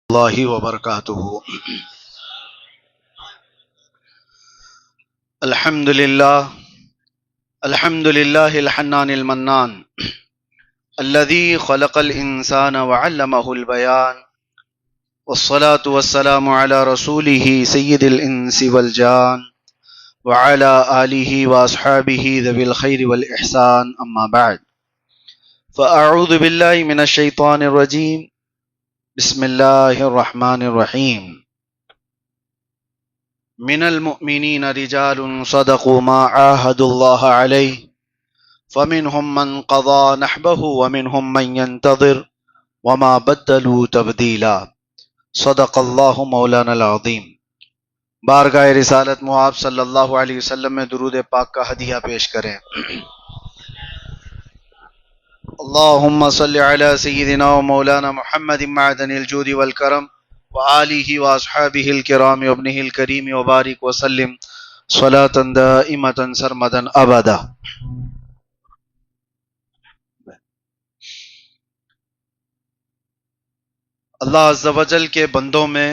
اللہ وبرکاتہ۔ الحمد للہ الحنان المنان الذي خلق الانسان وعلمه البيان والصلاة والسلام على رسوله سید الانس والجان وعلى آلہ واصحابہ ذوی الخیر والاحسان، اما بعد فاعوذ باللہ من الشیطان الرجیم، بسم اللہ الرحمن الرحیم۔ من المؤمنین رجال صدقوا ما عاهدوا الله علیہ فمنهم من قضى نحبه ومنهم من ينتظر وما بدلوا تبدیلا، صدق اللہ مولانا العظیم۔ بارگاہ رسالت مآب صلی اللہ علیہ وسلم میں درود پاک کا ہدیہ پیش کریں۔ اللہم صلی علی سیدنا و مولانا محمد معدن الجود والکرم وآلہ واصحابہ الکرام وابنہ الکریم وبارک وسلم صلاة دائمة سرمدا ابدا۔ اللہ عز و جل کے بندوں میں،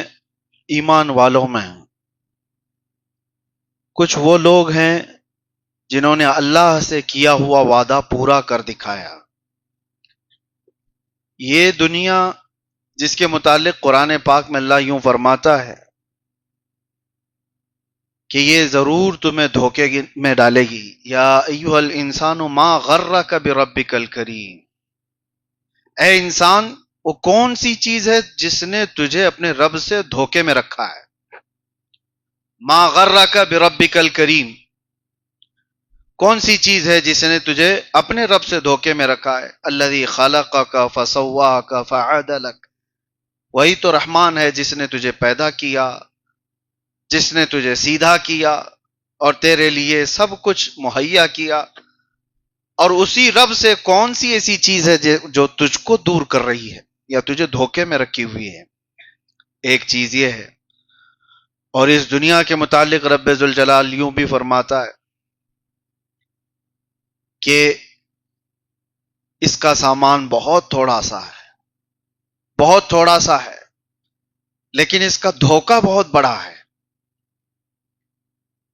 ایمان والوں میں کچھ وہ لوگ ہیں جنہوں نے اللہ سے کیا ہوا وعدہ پورا کر دکھایا۔ یہ دنیا جس کے متعلق قرآن پاک میں اللہ یوں فرماتا ہے کہ یہ ضرور تمہیں دھوکے میں ڈالے گی۔ یا ایھا الانسان ما غرک بربک الکریم، اے انسان وہ کون سی چیز ہے جس نے تجھے اپنے رب سے دھوکے میں رکھا ہے۔ ما غرک بربک الکریم، کون سی چیز ہے جس نے تجھے اپنے رب سے دھوکے میں رکھا ہے۔ الذی خلقک فسواک فعدلک، وہی تو رحمان ہے جس نے تجھے پیدا کیا، جس نے تجھے سیدھا کیا اور تیرے لیے سب کچھ مہیا کیا۔ اور اسی رب سے کون سی ایسی چیز ہے جو تجھ کو دور کر رہی ہے یا تجھے دھوکے میں رکھی ہوئی ہے۔ ایک چیز یہ ہے۔ اور اس دنیا کے متعلق رب ذوالجلال یوں بھی فرماتا ہے کہ اس کا سامان بہت تھوڑا سا ہے، بہت تھوڑا سا ہے، لیکن اس کا دھوکہ بہت بڑا ہے۔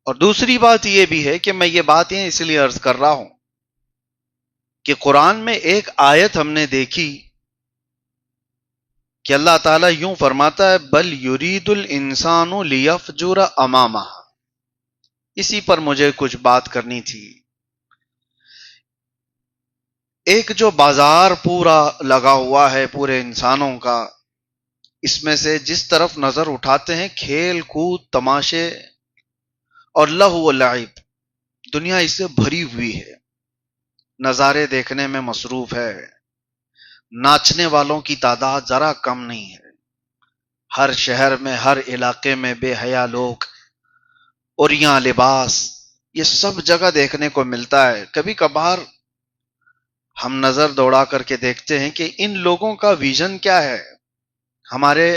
اور دوسری بات یہ بھی ہے کہ میں یہ باتیں اس لیے عرض کر رہا ہوں کہ قرآن میں ایک آیت ہم نے دیکھی کہ اللہ تعالیٰ یوں فرماتا ہے بل یرید الانسان لیفجر امامہ۔ اسی پر مجھے کچھ بات کرنی تھی۔ ایک جو بازار پورا لگا ہوا ہے پورے انسانوں کا، اس میں سے جس طرف نظر اٹھاتے ہیں کھیل کود تماشے اور لہو و لعب، دنیا اس سے بھری ہوئی ہے، نظارے دیکھنے میں مصروف ہے، ناچنے والوں کی تعداد ذرا کم نہیں ہے۔ ہر شہر میں، ہر علاقے میں بے حیا لوگ، عریاں لباس، یہ سب جگہ دیکھنے کو ملتا ہے۔ کبھی کبھار ہم نظر دوڑا کر کے دیکھتے ہیں کہ ان لوگوں کا ویژن کیا ہے۔ ہمارے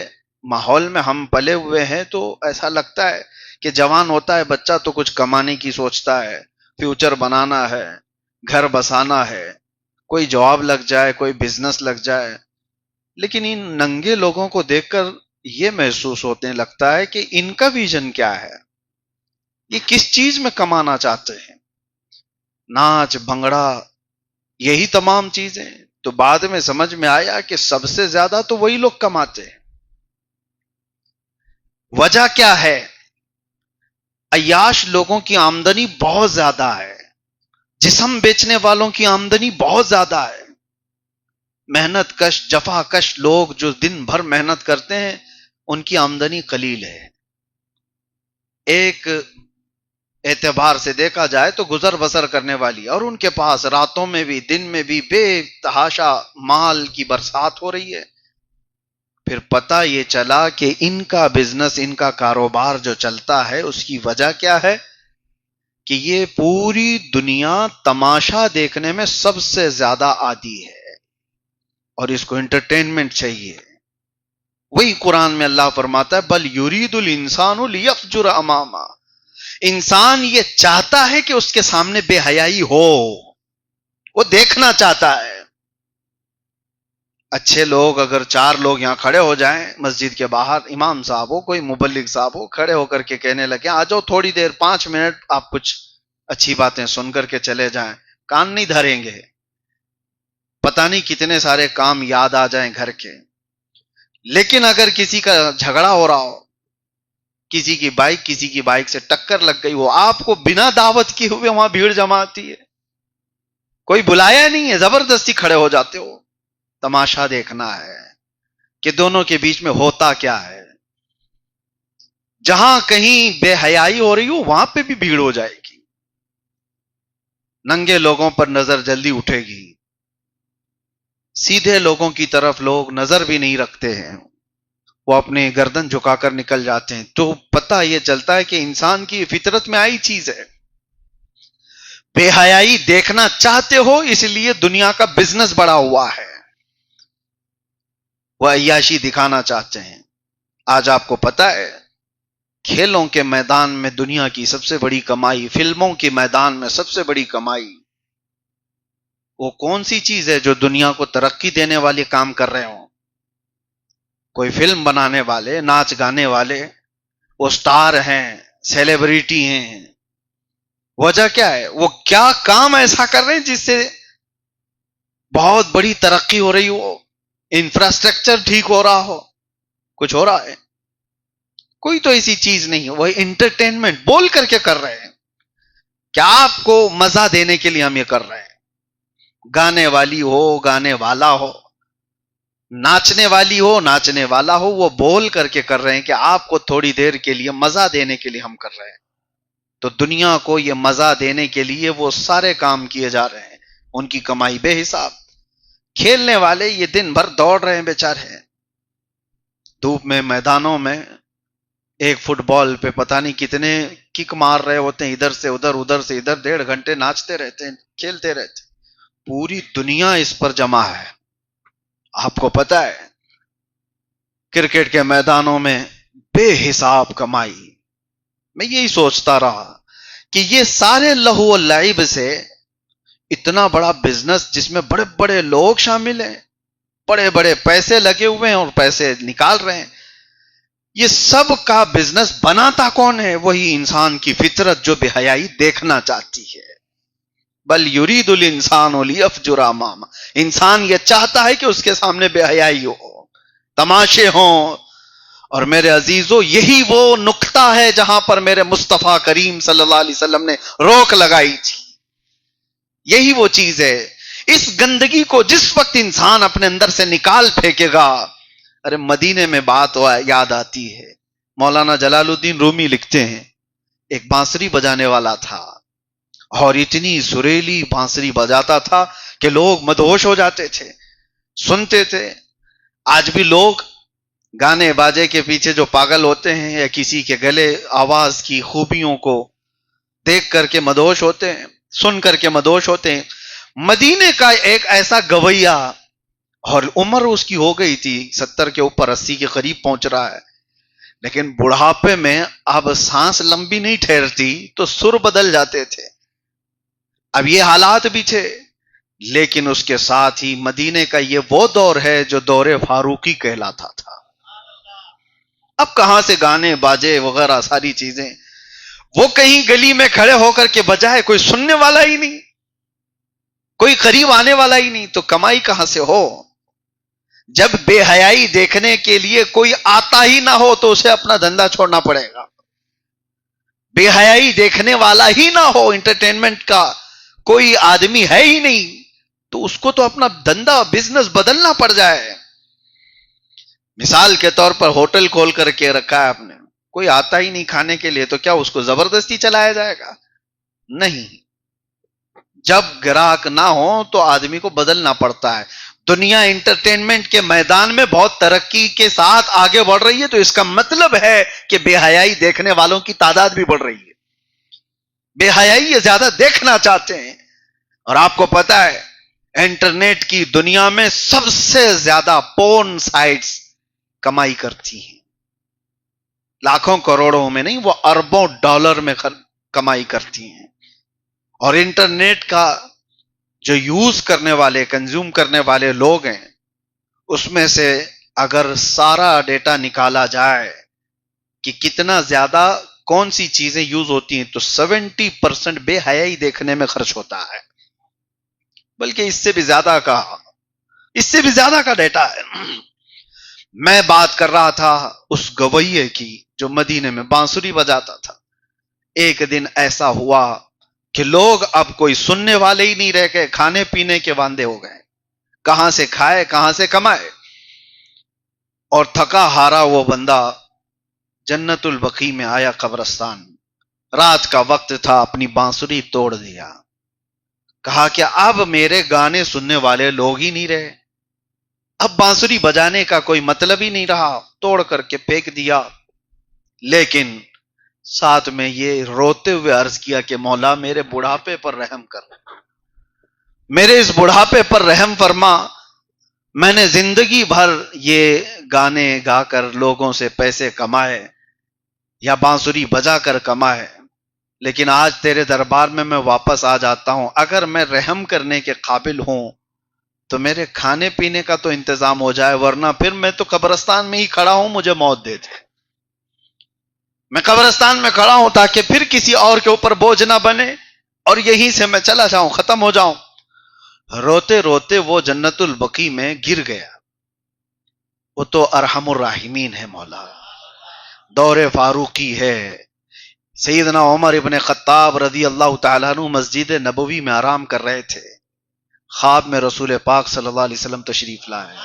ماحول میں ہم پلے ہوئے ہیں تو ایسا لگتا ہے کہ جوان ہوتا ہے بچہ تو کچھ کمانے کی سوچتا ہے، فیوچر بنانا ہے، گھر بسانا ہے، کوئی جاب لگ جائے، کوئی بزنس لگ جائے۔ لیکن ان ننگے لوگوں کو دیکھ کر یہ محسوس ہونے لگتا ہے کہ ان کا ویژن کیا ہے، یہ کس چیز میں کمانا چاہتے ہیں۔ ناچ بھنگڑا، یہی تمام چیزیں۔ تو بعد میں سمجھ میں آیا کہ سب سے زیادہ تو وہی لوگ کماتے ہیں۔ وجہ کیا ہے؟ عیاش لوگوں کی آمدنی بہت زیادہ ہے، جسم بیچنے والوں کی آمدنی بہت زیادہ ہے، محنت کش جفا کش لوگ جو دن بھر محنت کرتے ہیں ان کی آمدنی قلیل ہے۔ ایک اعتبار سے دیکھا جائے تو گزر بسر کرنے والی، اور ان کے پاس راتوں میں بھی دن میں بھی بے تحاشا مال کی برسات ہو رہی ہے۔ پھر پتہ یہ چلا کہ ان کا بزنس، ان کا کاروبار جو چلتا ہے اس کی وجہ کیا ہے کہ یہ پوری دنیا تماشا دیکھنے میں سب سے زیادہ عادی ہے اور اس کو انٹرٹینمنٹ چاہیے۔ وہی قرآن میں اللہ فرماتا ہے بل یرید الانسان لیفجر امامہ، انسان یہ چاہتا ہے کہ اس کے سامنے بے حیائی ہو، وہ دیکھنا چاہتا ہے۔ اچھے لوگ اگر 4 لوگ یہاں کھڑے ہو جائیں مسجد کے باہر، امام صاحب ہو کوئی مبلغ صاحب ہو، کھڑے ہو کر کے کہنے لگے آ جاؤ تھوڑی دیر 5 منٹ آپ کچھ اچھی باتیں سن کر کے چلے جائیں، کان نہیں دھریں گے، پتہ نہیں کتنے سارے کام یاد آ جائیں گھر کے۔ لیکن اگر کسی کا جھگڑا ہو رہا ہو، کسی کی بائک سے ٹکر لگ گئی، وہ آپ کو بنا دعوت کیے ہوئے وہاں بھیڑ جمع آتی ہے، کوئی بلایا نہیں ہے، زبردستی کھڑے ہو جاتے ہو، تماشا دیکھنا ہے کہ دونوں کے بیچ میں ہوتا کیا ہے۔ جہاں کہیں بے حیائی ہو رہی ہو وہاں پہ بھی بھیڑ ہو جائے گی، ننگے لوگوں پر نظر جلدی اٹھے گی، سیدھے لوگوں کی طرف لوگ نظر بھی نہیں رکھتے ہیں، وہ اپنے گردن جھکا کر نکل جاتے ہیں۔ تو پتہ یہ چلتا ہے کہ انسان کی فطرت میں آئی چیز ہے، بے حیائی دیکھنا چاہتے ہو اس لیے دنیا کا بزنس بڑا ہوا ہے، وہ عیاشی دکھانا چاہتے ہیں۔ آج آپ کو پتہ ہے کھیلوں کے میدان میں دنیا کی سب سے بڑی کمائی، فلموں کے میدان میں سب سے بڑی کمائی، وہ کون سی چیز ہے جو دنیا کو ترقی دینے والے کام کر رہے ہوں؟ کوئی فلم بنانے والے، ناچ گانے والے، وہ سٹار ہیں، سیلیبریٹی ہیں، وجہ کیا ہے؟ وہ کیا کام ایسا کر رہے ہیں جس سے بہت بڑی ترقی ہو رہی ہو، انفراسٹرکچر ٹھیک ہو رہا ہو، کچھ ہو رہا ہے؟ کوئی تو ایسی چیز نہیں ہے، وہ انٹرٹینمنٹ بول کر کے کر رہے ہیں، کیا آپ کو مزہ دینے کے لیے ہم یہ کر رہے ہیں؟ گانے والی ہو، گانے والا ہو، ناچنے والی ہو، ناچنے والا ہو، وہ بول کر کے کر رہے ہیں کہ آپ کو تھوڑی دیر کے لیے مزہ دینے کے لیے ہم کر رہے ہیں۔ تو دنیا کو یہ مزہ دینے کے لیے وہ سارے کام کیے جا رہے ہیں، ان کی کمائی بے حساب۔ کھیلنے والے یہ دن بھر دوڑ رہے ہیں بیچارے، دھوپ میں، میدانوں میں، ایک فٹ بال پہ پتہ نہیں کتنے کک مار رہے ہوتے ہیں، ادھر سے ادھر، ادھر سے ادھر، 1.5 گھنٹے ناچتے رہتے ہیں، کھیلتے رہتے ہیں، پوری دنیا اس پر جمع ہے۔ آپ کو پتہ ہے کرکٹ کے میدانوں میں بے حساب کمائی۔ میں یہی سوچتا رہا کہ یہ سارے لہو و لعب سے اتنا بڑا بزنس جس میں بڑے بڑے لوگ شامل ہیں، بڑے بڑے پیسے لگے ہوئے ہیں اور پیسے نکال رہے ہیں، یہ سب کا بزنس بناتا کون ہے؟ وہی انسان کی فطرت جو بے حیائی دیکھنا چاہتی ہے۔ بل یرید الانسان لیفجر امامہ، انسان یہ چاہتا ہے کہ اس کے سامنے بے حیائی ہو، تماشے ہوں۔ اور میرے عزیزو یہی وہ نقطہ ہے جہاں پر میرے مصطفیٰ کریم صلی اللہ علیہ وسلم نے روک لگائی تھی، یہی وہ چیز ہے۔ اس گندگی کو جس وقت انسان اپنے اندر سے نکال پھینکے گا، ارے مدینے میں بات یاد آتی ہے، مولانا جلال الدین رومی لکھتے ہیں ایک بانسری بجانے والا تھا اور اتنی سریلی بانسری بجاتا تھا کہ لوگ مدہوش ہو جاتے تھے، سنتے تھے۔ آج بھی لوگ گانے باجے کے پیچھے جو پاگل ہوتے ہیں یا کسی کے گلے آواز کی خوبیوں کو دیکھ کر کے مدہوش ہوتے ہیں، سن کر کے مدہوش ہوتے ہیں۔ مدینے کا ایک ایسا گویا، اور عمر اس کی ہو گئی تھی 70 کے اوپر، 80 کے قریب پہنچ رہا ہے، لیکن بڑھاپے میں اب سانس لمبی نہیں ٹھہرتی تو سر بدل جاتے تھے، اب یہ حالات بھی تھے۔ لیکن اس کے ساتھ ہی مدینے کا یہ وہ دور ہے جو دور فاروقی کہلاتا تھا۔ اب کہاں سے گانے باجے وغیرہ ساری چیزیں، وہ کہیں گلی میں کھڑے ہو کر کے بجائے، کوئی سننے والا ہی نہیں، کوئی قریب آنے والا ہی نہیں، تو کمائی کہاں سے ہو؟ جب بے حیائی دیکھنے کے لیے کوئی آتا ہی نہ ہو تو اسے اپنا دھندا چھوڑنا پڑے گا۔ بے حیائی دیکھنے والا ہی نہ ہو، انٹرٹینمنٹ کا کوئی آدمی ہے ہی نہیں، تو اس کو تو اپنا دھندا بزنس بدلنا پڑ جائے۔ مثال کے طور پر ہوٹل کھول کر کے رکھا ہے آپ نے، کوئی آتا ہی نہیں کھانے کے لیے، تو کیا اس کو زبردستی چلایا جائے گا؟ نہیں، جب گراہک نہ ہو تو آدمی کو بدلنا پڑتا ہے۔ دنیا انٹرٹینمنٹ کے میدان میں بہت ترقی کے ساتھ آگے بڑھ رہی ہے، تو اس کا مطلب ہے کہ بے حیائی دیکھنے والوں کی تعداد بھی بڑھ رہی ہے، بے حیائی یہ زیادہ دیکھنا چاہتے ہیں۔ اور آپ کو پتا ہے انٹرنیٹ کی دنیا میں سب سے زیادہ پورن سائٹس کمائی کرتی ہیں، لاکھوں کروڑوں میں نہیں، وہ اربوں ڈالر میں کمائی کرتی ہیں۔ اور انٹرنیٹ کا جو یوز کرنے والے، کنزیوم کرنے والے لوگ ہیں، اس میں سے اگر سارا ڈیٹا نکالا جائے کہ کتنا زیادہ کون سی چیزیں یوز ہوتی ہیں تو 70% بے حیائی دیکھنے میں خرچ ہوتا ہے، بلکہ اس سے بھی زیادہ کا ڈیٹا ہے۔ میں بات کر رہا تھا اس گویے کی جو مدینے میں بانسری بجاتا تھا۔ ایک دن ایسا ہوا کہ لوگ اب کوئی سننے والے ہی نہیں رہ گئے، کھانے پینے کے واندے ہو گئے، کہاں سے کھائے کہاں سے کمائے، اور تھکا ہارا وہ بندہ جنت البقیع میں آیا قبرستان، رات کا وقت تھا، اپنی بانسری توڑ دیا، کہا کہ اب میرے گانے سننے والے لوگ ہی نہیں رہے، اب بانسری بجانے کا کوئی مطلب ہی نہیں رہا، توڑ کر کے پھینک دیا۔ لیکن ساتھ میں یہ روتے ہوئے عرض کیا کہ مولا میرے بڑھاپے پر رحم کر، میرے اس بڑھاپے پر رحم فرما، میں نے زندگی بھر یہ گانے گا کر لوگوں سے پیسے کمائے یا بانسری بجا کر کمائے، لیکن آج تیرے دربار میں واپس آ جاتا ہوں، اگر میں رحم کرنے کے قابل ہوں تو میرے کھانے پینے کا تو انتظام ہو جائے، ورنہ پھر میں تو قبرستان میں ہی کھڑا ہوں، مجھے موت دے دے، میں قبرستان میں کھڑا ہوں تاکہ پھر کسی اور کے اوپر بوجھ نہ بنے اور یہیں سے میں چلا جاؤں، ختم ہو جاؤں۔ روتے روتے وہ جنت البقیع میں گر گیا۔ وہ تو ارحم الراحمین ہے مولا، دور فاروقی ہے۔ سیدنا عمر ابن خطاب رضی اللہ تعالیٰ عنہ مسجد نبوی میں آرام کر رہے تھے، خواب میں رسول پاک صلی اللہ علیہ وسلم تشریف لائے،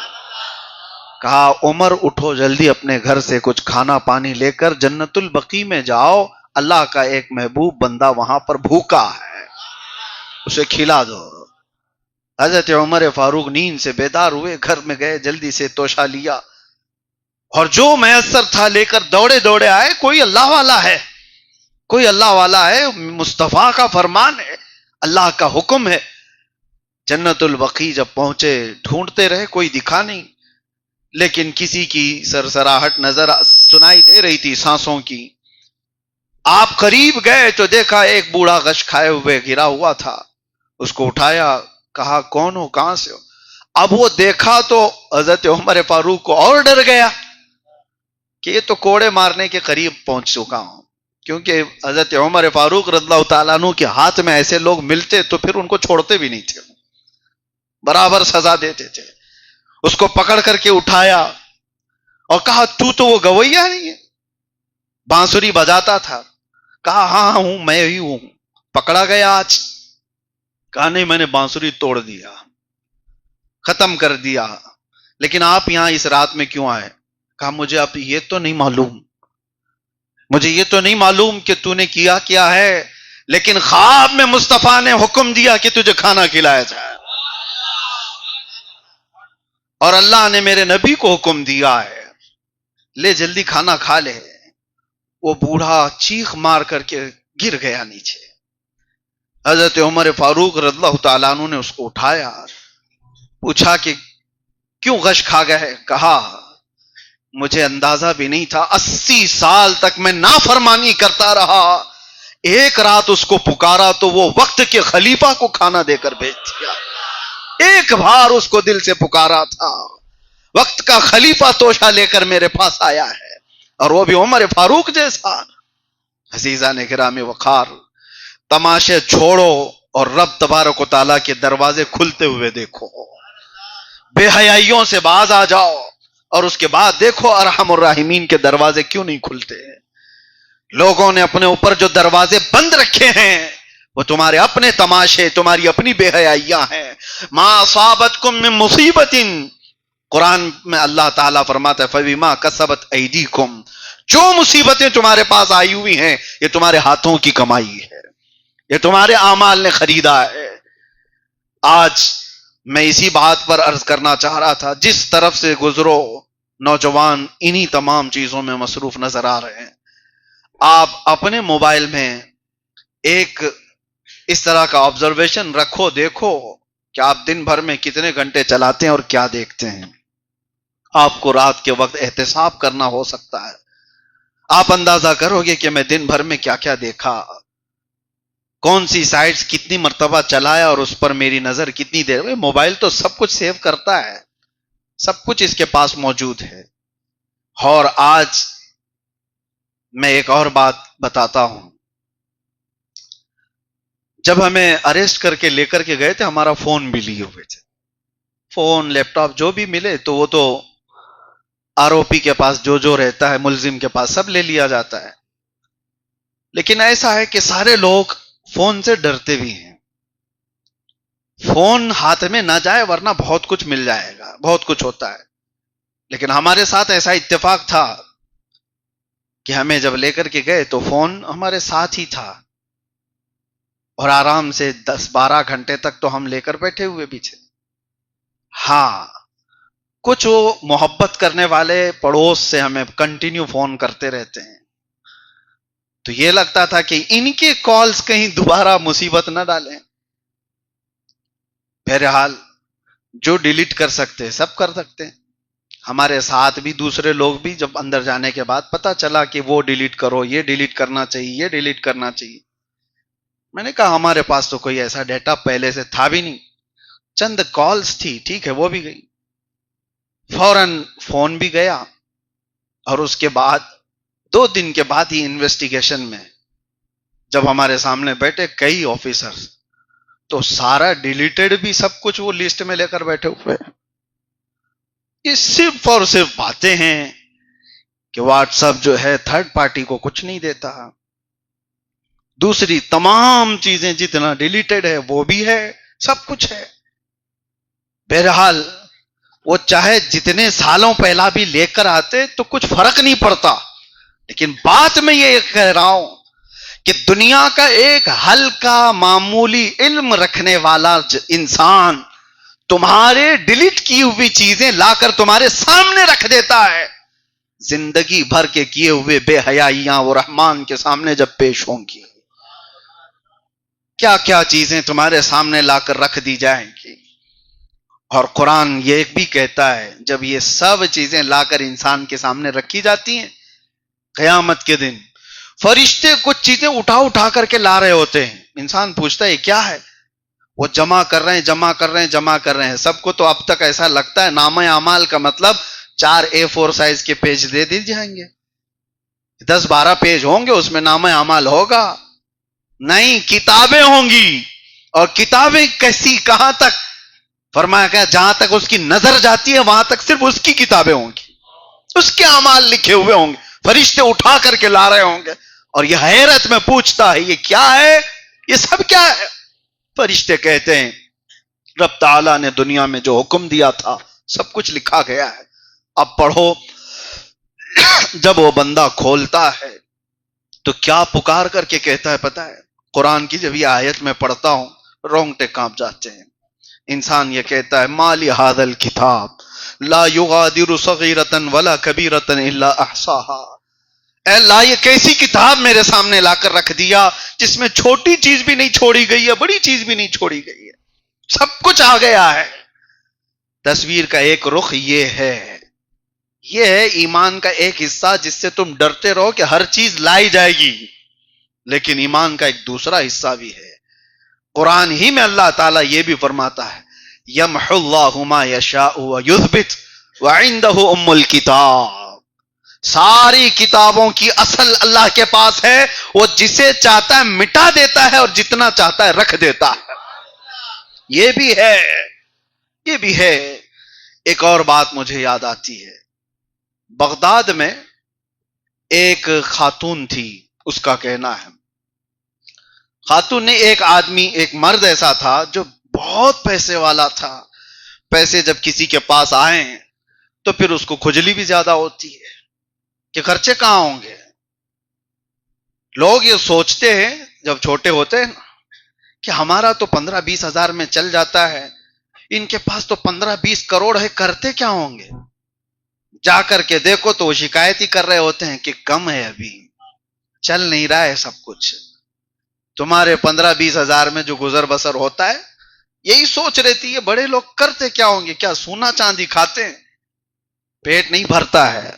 کہا عمر اٹھو جلدی اپنے گھر سے کچھ کھانا پانی لے کر جنت البقیع میں جاؤ، اللہ کا ایک محبوب بندہ وہاں پر بھوکا ہے، اسے کھلا دو۔ حضرت عمر فاروق نیند سے بیدار ہوئے، گھر میں گئے، جلدی سے توشہ لیا اور جو میسر تھا لے کر دوڑے دوڑے آئے۔ کوئی اللہ والا ہے، کوئی اللہ والا ہے، مصطفیٰ کا فرمان ہے، اللہ کا حکم ہے۔ جنت البقیع جب پہنچے ڈھونڈتے رہے، کوئی دکھا نہیں، لیکن کسی کی سرسراہٹ نظر سنائی دے رہی تھی، سانسوں کی۔ آپ قریب گئے تو دیکھا ایک بوڑھا غش کھائے ہوئے گرا ہوا تھا، اس کو اٹھایا، کہا کون ہو، کہاں سے ہو؟ اب وہ دیکھا تو حضرت عمر فاروق کو اور ڈر گیا کہ یہ تو کوڑے مارنے کے قریب پہنچ چکا ہوں، کیونکہ حضرت عمر فاروق رضی اللہ تعالیٰ عنہ کے ہاتھ میں ایسے لوگ ملتے تو پھر ان کو چھوڑتے بھی نہیں تھے، برابر سزا دیتے تھے۔ اس کو پکڑ کر کے اٹھایا اور کہا تو وہ گویا نہیں ہے، بانسری بجاتا تھا؟ کہا ہاں ہوں، میں ہی ہوں، پکڑا گیا آج۔ کہا نہیں، میں نے بانسری توڑ دیا، ختم کر دیا، لیکن آپ یہاں اس رات میں کیوں آئے؟ کہا مجھے اب یہ تو نہیں معلوم کہ تو نے کیا ہے، لیکن خواب میں مصطفیٰ نے حکم دیا کہ تجھے کھانا کھلایا جائے، اور اللہ نے میرے نبی کو حکم دیا ہے، لے جلدی کھانا کھا لے۔ وہ بوڑھا چیخ مار کر کے گر گیا نیچے۔ حضرت عمر فاروق رضی اللہ تعالیٰ عنہ نے اس کو اٹھایا، پوچھا کہ کیوں غش کھا گئے؟ کہا مجھے اندازہ بھی نہیں تھا، 80 سال تک میں نافرمانی کرتا رہا، ایک رات اس کو پکارا تو وہ وقت کے خلیفہ کو کھانا دے کر بھیج دیا۔ ایک بار اس کو دل سے پکارا تھا، وقت کا خلیفہ توشہ لے کر میرے پاس آیا ہے، اور وہ بھی عمر فاروق جیسا۔ عزیزان گرام وقار، تماشے چھوڑو اور رب تبارک و تعالیٰ کے دروازے کھلتے ہوئے دیکھو، بے حیائیوں سے باز آ جاؤ، اور اس کے بعد دیکھو ارحم الراحمین کے دروازے کیوں نہیں کھلتے۔ لوگوں نے اپنے اوپر جو دروازے بند رکھے ہیں وہ تمہارے اپنے تماشے، تمہاری اپنی بے حیائیاں ہیں۔ ما اصابتکم من مصیبت، قرآن میں اللہ تعالیٰ فرماتا ہے فبما کسبت ایدیکم، جو مصیبتیں تمہارے پاس آئی ہوئی ہیں یہ تمہارے ہاتھوں کی کمائی ہے، یہ تمہارے اعمال نے خریدا ہے۔ آج میں اسی بات پر عرض کرنا چاہ رہا تھا، جس طرف سے گزرو نوجوان انہی تمام چیزوں میں مصروف نظر آ رہے ہیں۔ آپ اپنے موبائل میں ایک اس طرح کا آبزرویشن رکھو، دیکھو کہ آپ دن بھر میں کتنے گھنٹے چلاتے ہیں اور کیا دیکھتے ہیں۔ آپ کو رات کے وقت احتساب کرنا ہو سکتا ہے، آپ اندازہ کرو گے کہ میں دن بھر میں کیا کیا دیکھا، کون سی سائٹس کتنی مرتبہ چلایا اور اس پر میری نظر کتنی دیر میں۔ موبائل تو سب کچھ سیو کرتا ہے، سب کچھ اس کے پاس موجود ہے. اور آج میں ایک اور بات بتاتا ہوں. جب ہمیں اریسٹ کر کے لے کر کے گئے تھے، ہمارا فون بھی لیے ہوئے تھے. فون، لیپ ٹاپ جو بھی ملے تو وہ تو آروپی کے پاس جو رہتا ہے، ملزم کے پاس سب لے لیا جاتا ہے. لیکن ایسا ہے کہ سارے لوگ فون سے ڈرتے بھی ہیں. فون ہاتھ میں نہ جائے ورنہ بہت کچھ مل جائے گا، بہت کچھ ہوتا ہے. لیکن ہمارے ساتھ ایسا اتفاق تھا کہ ہمیں جب لے کر کے گئے تو فون ہمارے ساتھ ہی تھا، اور آرام سے 10-12 گھنٹے تک تو ہم لے کر بیٹھے ہوئے بھی تھے. ہاں، کچھ وہ محبت کرنے والے پڑوس سے ہمیں کنٹینیو فون کرتے رہتے ہیں، تو یہ لگتا تھا کہ ان کے کالز کہیں دوبارہ مصیبت نہ ڈالیں. بہرحال جو ڈیلیٹ کر سکتے سب کر سکتے ہیں. ہمارے ساتھ بھی دوسرے لوگ بھی جب اندر جانے کے بعد پتا چلا کہ وہ ڈیلیٹ کرو، یہ ڈیلیٹ کرنا چاہیے، یہ ڈیلیٹ کرنا چاہیے. میں نے کہا ہمارے پاس تو کوئی ایسا ڈیٹا پہلے سے تھا بھی نہیں، چند کالز تھی، ٹھیک ہے وہ بھی گئی. فوراً فون بھی گیا، اور اس کے بعد 2 دن کے بعد ہی انویسٹیگیشن میں جب ہمارے سامنے بیٹھے کئی آفیسرز، تو سارا ڈیلیٹڈ بھی سب کچھ وہ لسٹ میں لے کر بیٹھے ہوئے. یہ صرف اور صرف باتیں ہیں کہ واٹس ایپ جو ہے تھرڈ پارٹی کو کچھ نہیں دیتا. دوسری تمام چیزیں جتنا ڈیلیٹڈ ہے وہ بھی ہے، سب کچھ ہے. بہرحال وہ چاہے جتنے سالوں پہلا بھی لے کر آتے تو کچھ فرق نہیں پڑتا. لیکن بات میں یہ کہہ رہا ہوں کہ دنیا کا ایک ہلکا معمولی علم رکھنے والا انسان تمہارے ڈیلیٹ کی ہوئی چیزیں لا کر تمہارے سامنے رکھ دیتا ہے. زندگی بھر کے کیے ہوئے بے حیائیاں وہ رحمان کے سامنے جب پیش ہوں گی، کیا کیا چیزیں تمہارے سامنے لا کر رکھ دی جائیں گی. اور قرآن یہ بھی کہتا ہے جب یہ سب چیزیں لا کر انسان کے سامنے رکھی جاتی ہیں، قیامت کے دن فرشتے کچھ چیزیں اٹھا اٹھا کر کے لا رہے ہوتے ہیں. انسان پوچھتا ہے کیا ہے؟ وہ جمع کر رہے ہیں. سب کو تو اب تک ایسا لگتا ہے نامہ اعمال کا مطلب 4 A4 سائز کے پیج دے دی جائیں گے، 10-12 پیج ہوں گے، اس میں نامہ اعمال ہوگا. نہیں، کتابیں ہوں گی. اور کتابیں کیسی، کہاں تک؟ فرمایا کہ جہاں تک اس کی نظر جاتی ہے وہاں تک صرف اس کی کتابیں ہوں گی، اس کے اعمال لکھے ہوئے ہوں گے، فرشتے اٹھا کر کے لا رہے ہوں گے. اور یہ حیرت میں پوچھتا ہے یہ کیا ہے، یہ سب کیا ہے؟ فرشتے کہتے ہیں رب تعالیٰ نے دنیا میں جو حکم دیا تھا سب کچھ لکھا گیا ہے، اب پڑھو. جب وہ بندہ کھولتا ہے تو کیا پکار کر کے کہتا ہے پتہ ہے؟ قرآن کی جب یہ آیت میں پڑھتا ہوں رونگٹے کانپ جاتے ہیں. انسان یہ کہتا ہے مالی ھذا الکتاب لا یغادر صغیرۃ ولا کبیرۃ الا احصاها. اے اللہ یہ کیسی کتاب میرے سامنے لا کر رکھ دیا جس میں چھوٹی چیز بھی نہیں چھوڑی گئی ہے، بڑی چیز بھی نہیں چھوڑی گئی ہے، سب کچھ آ گیا ہے. تصویر کا ایک رخ یہ ہے ایمان کا ایک حصہ جس سے تم ڈرتے رہو کہ ہر چیز لائی جائے گی. لیکن ایمان کا ایک دوسرا حصہ بھی ہے. قرآن ہی میں اللہ تعالیٰ یہ بھی فرماتا ہے یمحو اللہ ما یشاء ویثبت وعنده ام الکتاب. ساری کتابوں کی اصل اللہ کے پاس ہے، وہ جسے چاہتا ہے مٹا دیتا ہے اور جتنا چاہتا ہے رکھ دیتا ہے. یہ بھی ہے. ایک اور بات مجھے یاد آتی ہے، بغداد میں ایک خاتون تھی، اس کا کہنا ہے خاتون نے ایک مرد ایسا تھا جو بہت پیسے والا تھا. پیسے جب کسی کے پاس آئیں تو پھر اس کو کھجلی بھی زیادہ ہوتی ہے کہ خرچے کہاں ہوں گے. لوگ یہ سوچتے ہیں جب چھوٹے ہوتے ہیں کہ ہمارا تو 15-20 ہزار میں چل جاتا ہے، ان کے پاس تو 15-20 کروڑ ہے، کرتے کیا ہوں گے. جا کر کے دیکھو تو وہ شکایت ہی کر رہے ہوتے ہیں کہ کم ہے، ابھی چل نہیں رہا ہے سب کچھ. تمہارے 15-20 ہزار میں جو گزر بسر ہوتا ہے، یہی سوچ رہتی ہے بڑے لوگ کرتے کیا ہوں گے، کیا سونا چاندی کھاتے ہیں؟ پیٹ نہیں بھرتا ہے،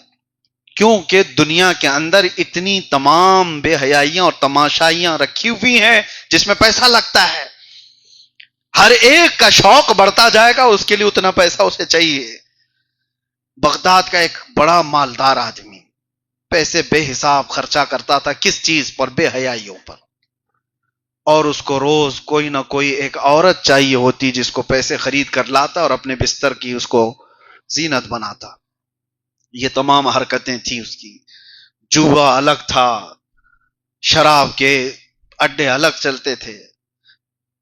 کیونکہ دنیا کے اندر اتنی تمام بے حیائیاں اور تماشائیاں رکھی ہوئی ہیں جس میں پیسہ لگتا ہے. ہر ایک کا شوق بڑھتا جائے گا، اس کے لیے اتنا پیسہ اسے چاہیے. بغداد کا ایک بڑا مالدار آدمی، پیسے بے حساب خرچہ کرتا تھا، کس چیز پر؟ بے حیائیوں پر. اور اس کو روز کوئی نہ کوئی ایک عورت چاہیے ہوتی جس کو پیسے خرید کر لاتا اور اپنے بستر کی اس کو زینت بناتا. یہ تمام حرکتیں تھیں اس کی. جوا الگ تھا، شراب کے اڈے الگ چلتے تھے.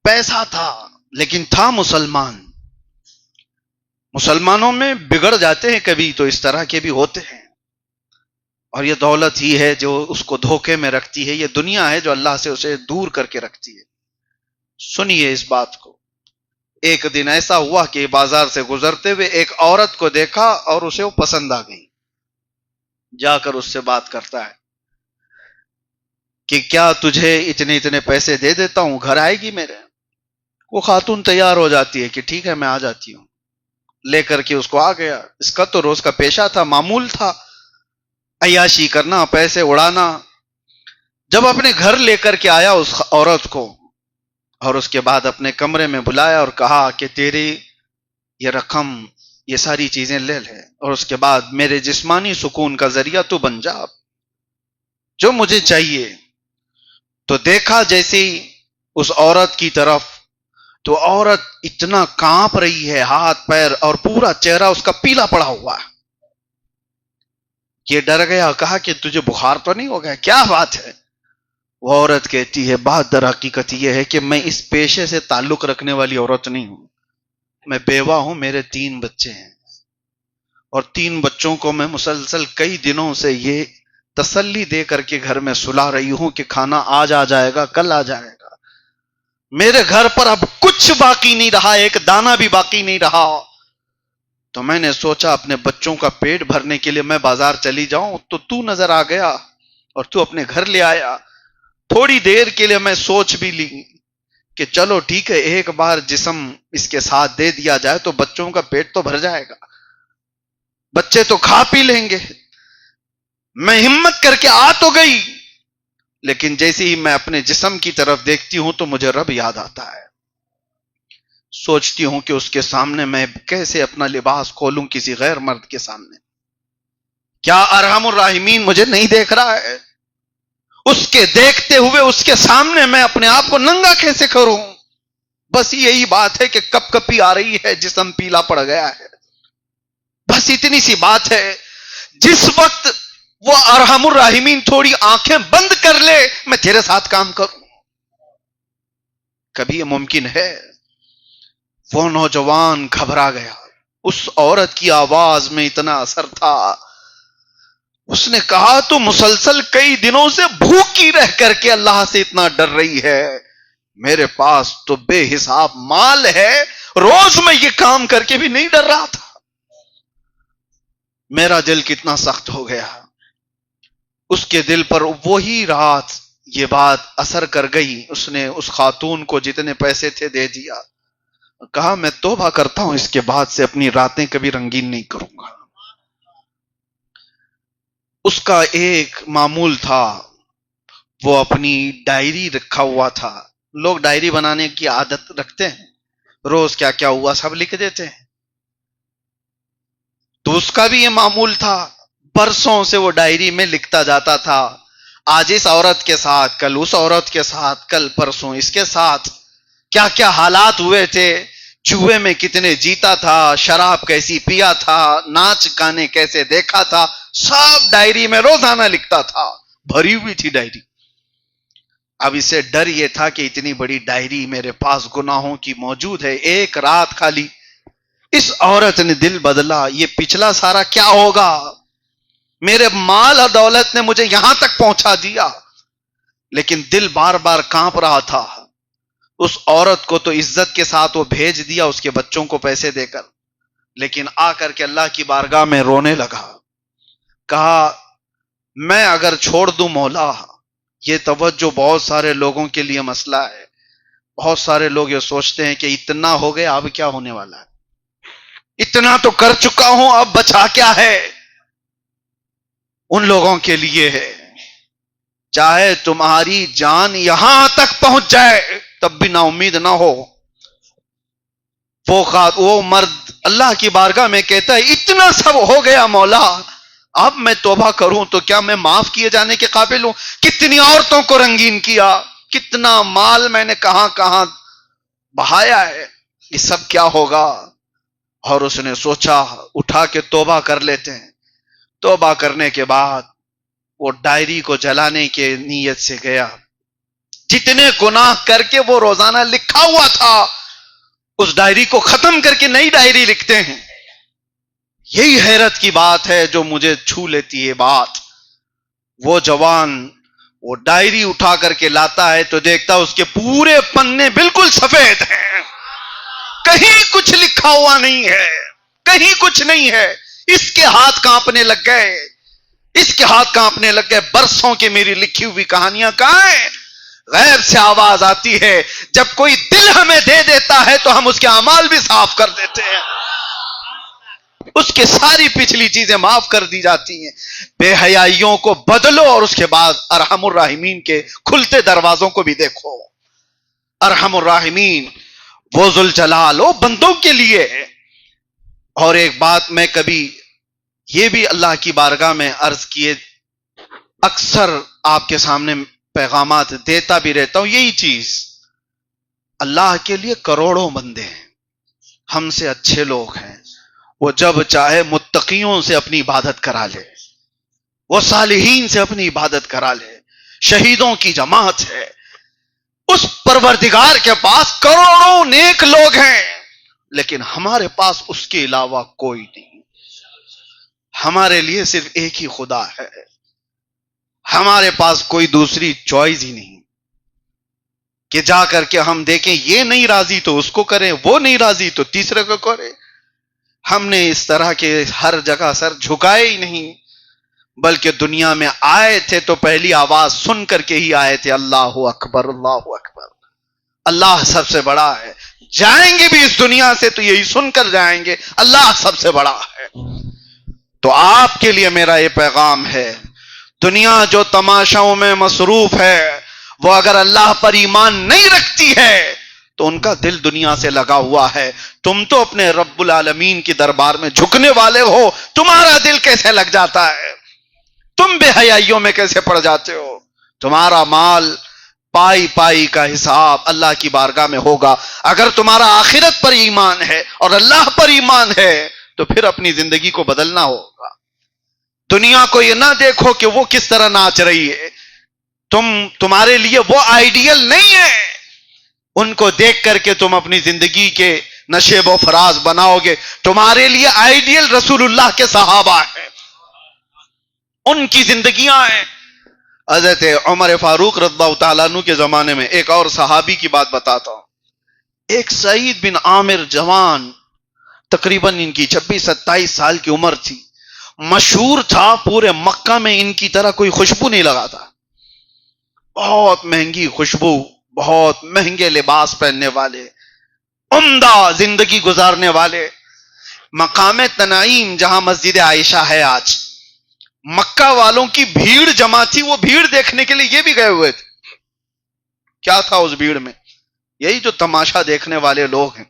پیسہ تھا لیکن تھا مسلمان. مسلمانوں میں بگڑ جاتے ہیں کبھی تو اس طرح کے بھی ہوتے ہیں. اور یہ دولت ہی ہے جو اس کو دھوکے میں رکھتی ہے، یہ دنیا ہے جو اللہ سے اسے دور کر کے رکھتی ہے. سنیے اس بات کو. ایک دن ایسا ہوا کہ بازار سے گزرتے ہوئے ایک عورت کو دیکھا اور اسے وہ پسند آ گئی. جا کر اس سے بات کرتا ہے کہ کیا تجھے اتنے اتنے پیسے دے دیتا ہوں، گھر آئے گی میرے؟ وہ خاتون تیار ہو جاتی ہے کہ ٹھیک ہے میں آ جاتی ہوں. لے کر کے اس کو آ گیا. اس کا تو روز کا پیشہ تھا، معمول تھا عیاشی کرنا، پیسے اڑانا. جب اپنے گھر لے کر کے آیا اس عورت کو اور اس کے بعد اپنے کمرے میں بلایا اور کہا کہ تیری یہ رقم، یہ ساری چیزیں لے لے اور اس کے بعد میرے جسمانی سکون کا ذریعہ تو بن جا، جو مجھے چاہیے. تو دیکھا جیسے ہی اس عورت کی طرف تو عورت اتنا کانپ رہی ہے، ہاتھ پیر اور پورا چہرہ اس کا پیلا پڑا ہوا ہے. یہ ڈر گیا، کہا کہ تجھے بخار تو نہیں ہو گیا؟ کیا بات ہے؟ وہ عورت کہتی ہے بات در حقیقت یہ ہے کہ میں اس پیشے سے تعلق رکھنے والی عورت نہیں ہوں. میں بیوہ ہوں، میرے 3 بچے ہیں اور 3 بچوں کو میں مسلسل کئی دنوں سے یہ تسلی دے کر کے گھر میں سلا رہی ہوں کہ کھانا آج آ جائے گا، کل آ جائے گا. میرے گھر پر اب کچھ باقی نہیں رہا، ایک دانہ بھی باقی نہیں رہا. تو میں نے سوچا اپنے بچوں کا پیٹ بھرنے کے لیے میں بازار چلی جاؤں، تو نظر آ گیا اور تو اپنے گھر لے آیا. تھوڑی دیر کے لیے میں سوچ بھی لی کہ چلو ٹھیک ہے، ایک بار جسم اس کے ساتھ دے دیا جائے تو بچوں کا پیٹ تو بھر جائے گا، بچے تو کھا پی لیں گے. میں ہمت کر کے آ تو گئی، لیکن جیسے ہی میں اپنے جسم کی طرف دیکھتی ہوں تو مجھے رب یاد آتا ہے. سوچتی ہوں کہ اس کے سامنے میں کیسے اپنا لباس کھولوں کسی غیر مرد کے سامنے. کیا ارحم الراحمین مجھے نہیں دیکھ رہا ہے؟ اس کے دیکھتے ہوئے اس کے سامنے میں اپنے آپ کو ننگا کیسے کروں؟ بس یہی بات ہے کہ کپ کپی آ رہی ہے، جسم پیلا پڑ گیا ہے. بس اتنی سی بات ہے. جس وقت وہ ارحم الراحمین تھوڑی آنکھیں بند کر لے میں تیرے ساتھ کام کروں. کبھی یہ ممکن ہے؟ وہ نوجوان گھبرا گیا. اس عورت کی آواز میں اتنا اثر تھا. اس نے کہا تو مسلسل کئی دنوں سے بھوکی رہ کر کے اللہ سے اتنا ڈر رہی ہے، میرے پاس تو بے حساب مال ہے، روز میں یہ کام کر کے بھی نہیں ڈر رہا تھا. میرا دل کتنا سخت ہو گیا. اس کے دل پر وہی رات یہ بات اثر کر گئی. اس نے اس خاتون کو جتنے پیسے تھے دے دیا. کہا میں توبہ کرتا ہوں، اس کے بعد سے اپنی راتیں کبھی رنگین نہیں کروں گا. اس کا ایک معمول تھا، وہ اپنی ڈائری رکھا ہوا تھا. لوگ ڈائری بنانے کی عادت رکھتے ہیں، روز کیا کیا ہوا سب لکھ دیتے ہیں. تو اس کا بھی یہ معمول تھا، برسوں سے وہ ڈائری میں لکھتا جاتا تھا، آج اس عورت کے ساتھ، کل اس عورت کے ساتھ، کل پرسوں اس کے ساتھ کیا کیا حالات ہوئے تھے، جوئے میں کتنے جیتا تھا، شراب کیسی پیا تھا، ناچ گانے کیسے دیکھا تھا، سب ڈائری میں روزانہ لکھتا تھا. بھری ہوئی تھی ڈائری. اب اسے ڈر یہ تھا کہ اتنی بڑی ڈائری میرے پاس گناہوں کی موجود ہے، ایک رات خالی اس عورت نے دل بدلا، یہ پچھلا سارا کیا ہوگا؟ میرے مال اور دولت نے مجھے یہاں تک پہنچا دیا. لیکن دل بار بار کانپ رہا تھا. اس عورت کو تو عزت کے ساتھ وہ بھیج دیا اس کے بچوں کو پیسے دے کر، لیکن آ کر کے اللہ کی بارگاہ میں رونے لگا. کہا میں اگر چھوڑ دوں مولا، یہ توجہ بہت سارے لوگوں کے لیے مسئلہ ہے. بہت سارے لوگ یہ سوچتے ہیں کہ اتنا ہو گیا اب کیا ہونے والا ہے، اتنا تو کر چکا ہوں اب بچا کیا ہے. ان لوگوں کے لیے ہے، چاہے تمہاری جان یہاں تک پہنچ جائے تب بھی نا امید نہ ہو. وہ مرد اللہ کی بارگاہ میں کہتا ہے اتنا سب ہو گیا مولا، اب میں توبہ کروں تو کیا میں معاف کیے جانے کے قابل ہوں؟ کتنی عورتوں کو رنگین کیا، کتنا مال میں نے کہاں کہاں بہایا ہے، یہ سب کیا ہوگا؟ اور اس نے سوچا اٹھا کے توبہ کر لیتے ہیں۔ توبہ کرنے کے بعد وہ ڈائری کو جلانے کے نیت سے گیا، جتنے گناہ کر کے وہ روزانہ لکھا ہوا تھا اس ڈائری کو ختم کر کے نئی ڈائری لکھتے ہیں۔ یہی حیرت کی بات ہے جو مجھے چھو لیتی ہے بات، وہ جوان وہ ڈائری اٹھا کر کے لاتا ہے تو دیکھتا اس کے پورے پنے بالکل سفید ہیں، کہیں کچھ لکھا ہوا نہیں ہے، کہیں کچھ نہیں ہے۔ اس کے ہاتھ کانپنے لگ گئے، اس کے ہاتھ کانپنے لگ گئے، برسوں کی میری لکھی ہوئی کہانیاں کہاں ہیں؟ غیب سے آواز آتی ہے جب کوئی دل ہمیں دے دیتا ہے تو ہم اس کے اعمال بھی صاف کر دیتے ہیں، اس کے ساری پچھلی چیزیں معاف کر دی جاتی ہیں۔ بے حیائیوں کو بدلو اور اس کے بعد ارحم الراحمین کے کھلتے دروازوں کو بھی دیکھو۔ ارحم الراحمین وہ ذوالجلال وہ بندوں کے لیے ہے۔ اور ایک بات میں کبھی یہ بھی اللہ کی بارگاہ میں عرض کیے، اکثر آپ کے سامنے پیغامات دیتا بھی رہتا ہوں، یہی چیز، اللہ کے لیے کروڑوں بندے ہیں، ہم سے اچھے لوگ ہیں، وہ جب چاہے متقیوں سے اپنی عبادت کرا لے، وہ صالحین سے اپنی عبادت کرا لے، شہیدوں کی جماعت ہے، اس پروردگار کے پاس کروڑوں نیک لوگ ہیں، لیکن ہمارے پاس اس کے علاوہ کوئی نہیں۔ ہمارے لیے صرف ایک ہی خدا ہے، ہمارے پاس کوئی دوسری چوائس ہی نہیں کہ جا کر کے ہم دیکھیں یہ نہیں راضی تو اس کو کریں، وہ نہیں راضی تو تیسرے کو کریں۔ ہم نے اس طرح کے ہر جگہ سر جھکائے ہی نہیں، بلکہ دنیا میں آئے تھے تو پہلی آواز سن کر کے ہی آئے تھے، اللہ اکبر اللہ اکبر، اللہ سب سے بڑا ہے۔ جائیں گے بھی اس دنیا سے تو یہی سن کر جائیں گے، اللہ سب سے بڑا ہے۔ تو آپ کے لیے میرا یہ پیغام ہے، دنیا جو تماشاؤں میں مصروف ہے وہ اگر اللہ پر ایمان نہیں رکھتی ہے تو ان کا دل دنیا سے لگا ہوا ہے۔ تم تو اپنے رب العالمین کی دربار میں جھکنے والے ہو، تمہارا دل کیسے لگ جاتا ہے؟ تم بے حیائیوں میں کیسے پڑ جاتے ہو؟ تمہارا مال پائی پائی کا حساب اللہ کی بارگاہ میں ہوگا۔ اگر تمہارا آخرت پر ایمان ہے اور اللہ پر ایمان ہے تو پھر اپنی زندگی کو بدلنا ہوگا۔ دنیا کو یہ نہ دیکھو کہ وہ کس طرح ناچ رہی ہے، تمہارے لیے وہ آئیڈیل نہیں ہے، ان کو دیکھ کر کے تم اپنی زندگی کے نشیب و فراز بناؤ گے۔ تمہارے لیے آئیڈیل رسول اللہ کے صحابہ ہیں، ان کی زندگیاں ہیں۔ حضرت عمر فاروق رضی اللہ تعالیٰ عنہ کے زمانے میں ایک اور صحابی کی بات بتاتا ہوں، ایک سعید بن عامر جوان، تقریباً ان کی 26-27 سال کی عمر تھی، مشہور تھا پورے مکہ میں ان کی طرح کوئی خوشبو نہیں لگاتا، بہت مہنگی خوشبو، بہت مہنگے لباس پہننے والے، عمدہ زندگی گزارنے والے۔ مقام تنعیم جہاں مسجد عائشہ ہے آج، مکہ والوں کی بھیڑ جمع تھی، وہ بھیڑ دیکھنے کے لیے یہ بھی گئے ہوئے تھے۔ کیا تھا اس بھیڑ میں؟ یہی جو تماشا دیکھنے والے لوگ ہیں۔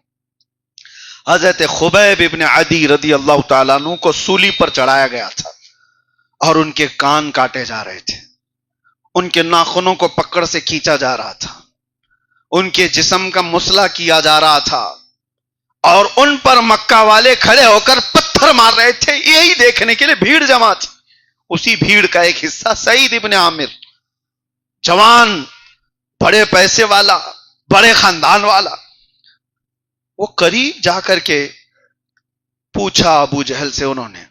حضرت خبیب ابن عدی رضی اللہ تعالیٰ عنہ کو سولی پر چڑھایا گیا تھا اور ان کے کان کاٹے جا رہے تھے، ان کے ناخنوں کو پکڑ سے کھینچا جا رہا تھا، ان کے جسم کا مسئلہ کیا جا رہا تھا، اور ان پر مکہ والے کھڑے ہو کر پتھر مار رہے تھے، یہی دیکھنے کے لیے بھیڑ جمع تھی۔ اسی بھیڑ کا ایک حصہ سعید ابن عامر، جوان، بڑے پیسے والا، بڑے خاندان والا، وہ قریب جا کر کے پوچھا ابو جہل سے انہوں نے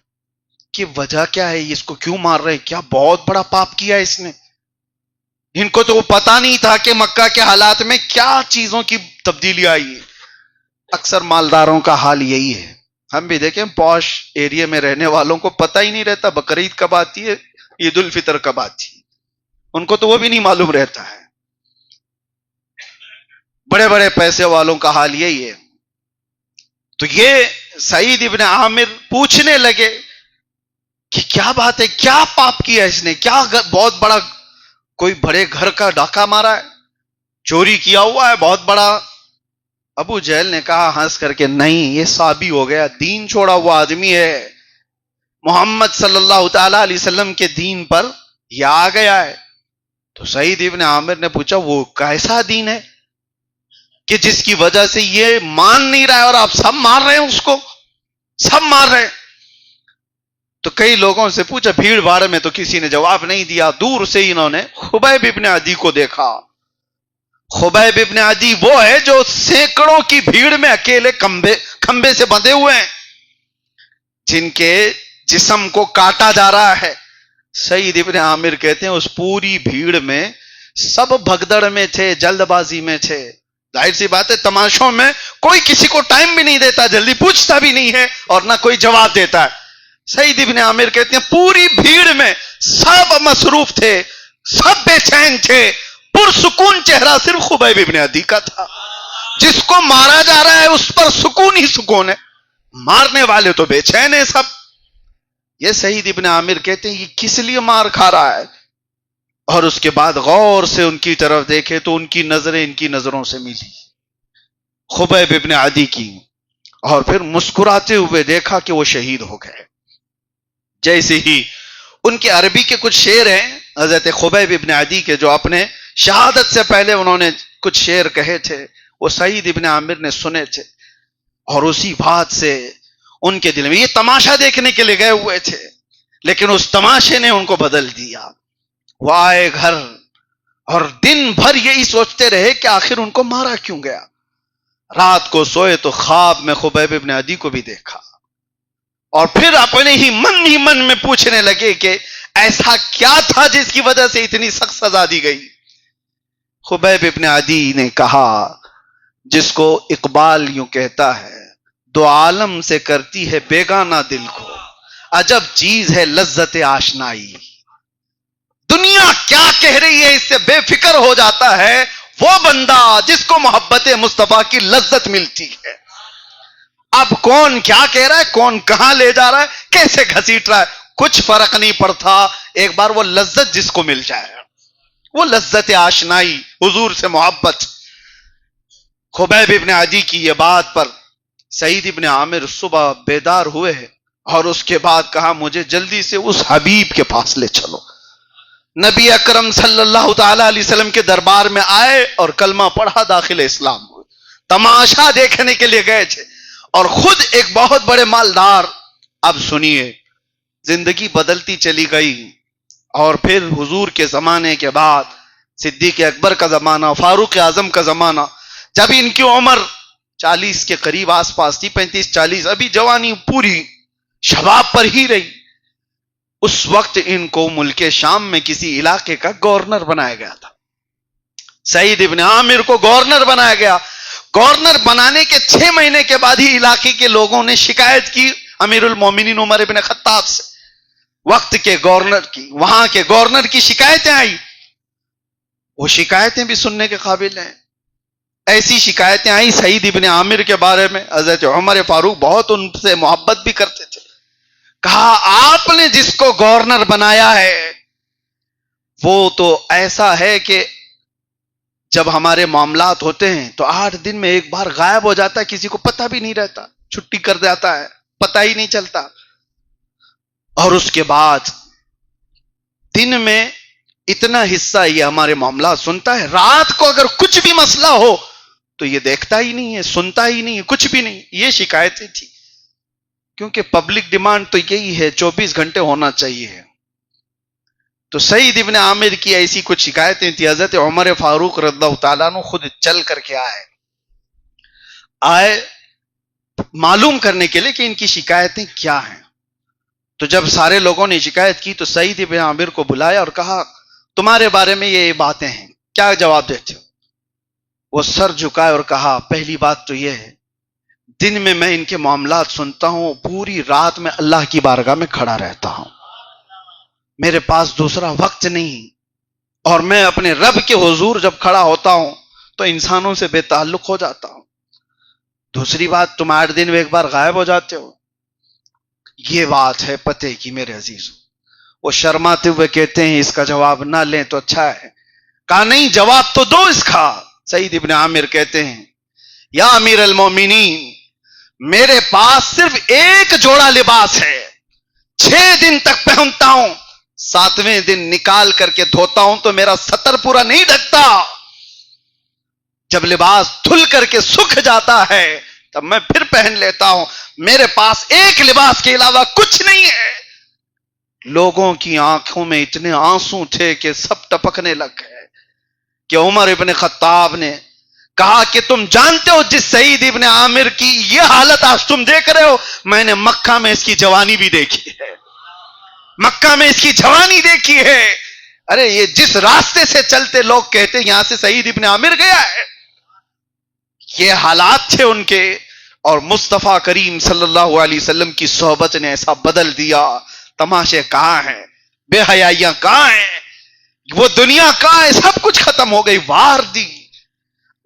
کہ وجہ کیا ہے، اس کو کیوں مار رہے؟ کیا بہت بڑا پاپ کیا اس نے؟ ان کو تو وہ پتا نہیں تھا کہ مکہ کے حالات میں کیا چیزوں کی تبدیلی آئی ہے۔ اکثر مالداروں کا حال یہی ہے، ہم بھی دیکھیں پوش ایریا میں رہنے والوں کو پتہ ہی نہیں رہتا بقرعید کب آتی ہے، عید الفطر کب آتی ہے، ان کو تو وہ بھی نہیں معلوم رہتا ہے۔ بڑے بڑے پیسے والوں کا حال یہی ہے۔ تو یہ سعید ابن عامر پوچھنے لگے کہ کیا بات ہے، کیا پاپ کیا اس نے، کیا بہت بڑا کوئی بڑے گھر کا ڈاکہ مارا ہے، چوری کیا ہوا ہے بہت بڑا، ابو جہل نے کہا ہنس کر کے نہیں، یہ صحابی ہو گیا، دین چھوڑا ہوا آدمی ہے، محمد صلی اللہ تعالی علیہ وسلم کے دین پر یہ آ گیا ہے۔ تو سعید ابن عامر نے پوچھا وہ کیسا دین ہے کہ جس کی وجہ سے یہ مان نہیں رہا ہے اور آپ سب مار رہے ہیں، اس کو سب مار رہے ہیں؟ تو کئی لوگوں سے پوچھا، بھیڑ بھاڑ میں تو کسی نے جواب نہیں دیا۔ دور سے انہوں نے خبیب ابن عدی کو دیکھا۔ خبیب ابن عدی وہ ہے جو سینکڑوں کی بھیڑ میں اکیلے کھمبے سے بندھے ہوئے ہیں، جن کے جسم کو کاٹا جا رہا ہے۔ سعید ابن عامر کہتے ہیں اس پوری بھیڑ میں سب بھگدڑ میں تھے، جلد بازی میں تھے۔ ظاہر سی بات ہے تماشوں میں کوئی کسی کو ٹائم بھی نہیں دیتا، جلدی پوچھتا بھی نہیں ہے اور نہ کوئی جواب دیتا ہے۔ سعید ابن عامر کہتے ہیں پوری بھیڑ میں سب مصروف تھے، سب بے چین تھے، پرسکون چہرہ صرف خبیب ابن عدی کا تھا۔ جس کو مارا جا رہا ہے اس پر سکون ہی سکون ہے، مارنے والے تو بے چین ہیں سب۔ یہ سعید ابن عامر کہتے ہیں یہ کس لیے مار کھا رہا ہے؟ اور اس کے بعد غور سے ان کی طرف دیکھے تو ان کی نظریں ان کی نظروں سے ملی، خبیب ابن عدی کی، اور پھر مسکراتے ہوئے دیکھا کہ وہ شہید ہو گئے۔ جیسے ہی ان کے عربی کے کچھ شعر ہیں حضرت خبیب ابن عدی کے، جو اپنے شہادت سے پہلے انہوں نے کچھ شعر کہے تھے، وہ سعید ابن عامر نے سنے تھے، اور اسی بات سے ان کے دل میں، یہ تماشا دیکھنے کے لیے گئے ہوئے تھے لیکن اس تماشے نے ان کو بدل دیا۔ وہ آئے گھر اور دن بھر یہی سوچتے رہے کہ آخر ان کو مارا کیوں گیا۔ رات کو سوئے تو خواب میں خبیب ابن عدی کو بھی دیکھا، اور پھر اپنے ہی من میں پوچھنے لگے کہ ایسا کیا تھا جس کی وجہ سے اتنی سخت سزا دی گئی۔ خبیب ابن عدی نے کہا، جس کو اقبال یوں کہتا ہے، دو عالم سے کرتی ہے بیگانہ دل کو، عجب چیز ہے لذت آشنائی۔ دنیا کیا کہہ رہی ہے اس سے بے فکر ہو جاتا ہے وہ بندہ جس کو محبت مصطفیٰ کی لذت ملتی ہے۔ اب کون کیا کہہ رہا ہے، کون کہاں لے جا رہا ہے، کیسے گھسیٹ رہا ہے، کچھ فرق نہیں پڑتا، ایک بار وہ لذت جس کو مل جائے، وہ لذت آشنائی، حضور سے محبت۔ خبیب ابن عدی کی یہ بات پر سعید ابن عامر صبح بیدار ہوئے اور اس کے بعد کہا مجھے جلدی سے اس حبیب کے پاس لے چلو۔ نبی اکرم صلی اللہ تعالی علیہ وسلم کے دربار میں آئے اور کلمہ پڑھا، داخل اسلام ہوئے۔ تماشا دیکھنے کے لیے گئے تھے اور خود ایک بہت بڑے مالدار۔ اب سنیے، زندگی بدلتی چلی گئی، اور پھر حضور کے زمانے کے بعد صدیق اکبر کا زمانہ، فاروق اعظم کا زمانہ، جب ان کی عمر 40 کے قریب آس پاس تھی، 35-40، ابھی جوانی پوری شباب پر ہی رہی، اس وقت ان کو ملک شام میں کسی علاقے کا گورنر بنایا گیا تھا۔ سعید ابن عامر کو گورنر بنایا گیا۔ گورنر بنانے کے 6 مہینے کے بعد ہی علاقے کے لوگوں نے شکایت کی امیر المومنین عمر ابن خطاب سے، وقت کے گورنر کی، وہاں کے گورنر کی شکایتیں آئی۔ وہ شکایتیں بھی سننے کے قابل ہیں۔ ایسی شکایتیں آئی سعید ابن عامر کے بارے میں، حضرت عمر فاروق بہت ان سے محبت بھی کرتے تھے۔ کہا آپ نے جس کو گورنر بنایا ہے وہ تو ایسا ہے کہ جب ہمارے معاملات ہوتے ہیں تو 8 دن میں ایک بار غائب ہو جاتا ہے، کسی کو پتہ بھی نہیں رہتا، چھٹی کر جاتا ہے، پتہ ہی نہیں چلتا، اور اس کے بعد دن میں اتنا حصہ یہ ہمارے معاملات سنتا ہے، رات کو اگر کچھ بھی مسئلہ ہو تو یہ دیکھتا ہی نہیں ہے، سنتا ہی نہیں ہے، کچھ بھی نہیں۔ یہ شکایتیں تھی، کیونکہ پبلک ڈیمانڈ تو یہی ہے 24 گھنٹے ہونا چاہیے۔ تو سعید ابن عامر کی ایسی کچھ شکایتیں تھی۔ حضرت عمر فاروق رضی اللہ تعالیٰ عنہ خود چل کر کے آئے معلوم کرنے کے لیے کہ ان کی شکایتیں کیا ہیں۔ تو جب سارے لوگوں نے شکایت کی تو سعید ابن عامر کو بلایا اور کہا تمہارے بارے میں یہ باتیں ہیں، کیا جواب دیتے ہو؟ وہ سر جھکائے اور کہا پہلی بات تو یہ ہے، دن میں ان کے معاملات سنتا ہوں، پوری رات میں اللہ کی بارگاہ میں کھڑا رہتا ہوں، میرے پاس دوسرا وقت نہیں، اور میں اپنے رب کے حضور جب کھڑا ہوتا ہوں تو انسانوں سے بے تعلق ہو جاتا ہوں۔ دوسری بات، تم 8 دن میں ایک بار غائب ہو جاتے ہو، یہ بات ہے پتے کی میرے عزیزوں۔ وہ شرماتے ہوئے کہتے ہیں اس کا جواب نہ لیں تو اچھا ہے۔ کہا نہیں، جواب تو دو اس کا۔ سعید ابن عامر کہتے ہیں یا امیر المومنین، میرے پاس صرف ایک جوڑا لباس ہے، 6 دن تک پہنتا ہوں، 7ویں دن نکال کر کے دھوتا ہوں تو میرا سطر پورا نہیں ڈھکتا، جب لباس دھل کر کے سکھ جاتا ہے تب میں پھر پہن لیتا ہوں، میرے پاس ایک لباس کے علاوہ کچھ نہیں ہے۔ لوگوں کی آنکھوں میں اتنے آنسو تھے کہ سب ٹپکنے لگ گئے کہ عمر ابن خطاب نے کہا کہ تم جانتے ہو جس سعید ابن عامر کی یہ حالت آج تم دیکھ رہے ہو، میں نے مکہ میں اس کی جوانی بھی دیکھی ہے، مکہ میں اس کی جوانی دیکھی ہے۔ ارے یہ جس راستے سے چلتے لوگ کہتے یہاں سے سعید ابن عامر گیا ہے، یہ حالات تھے ان کے، اور مصطفیٰ کریم صلی اللہ علیہ وسلم کی صحبت نے ایسا بدل دیا۔ تماشے کہاں ہیں، بے حیائیاں کہاں ہیں، وہ دنیا کہاں ہے، سب کچھ ختم ہو گئی، وار دی۔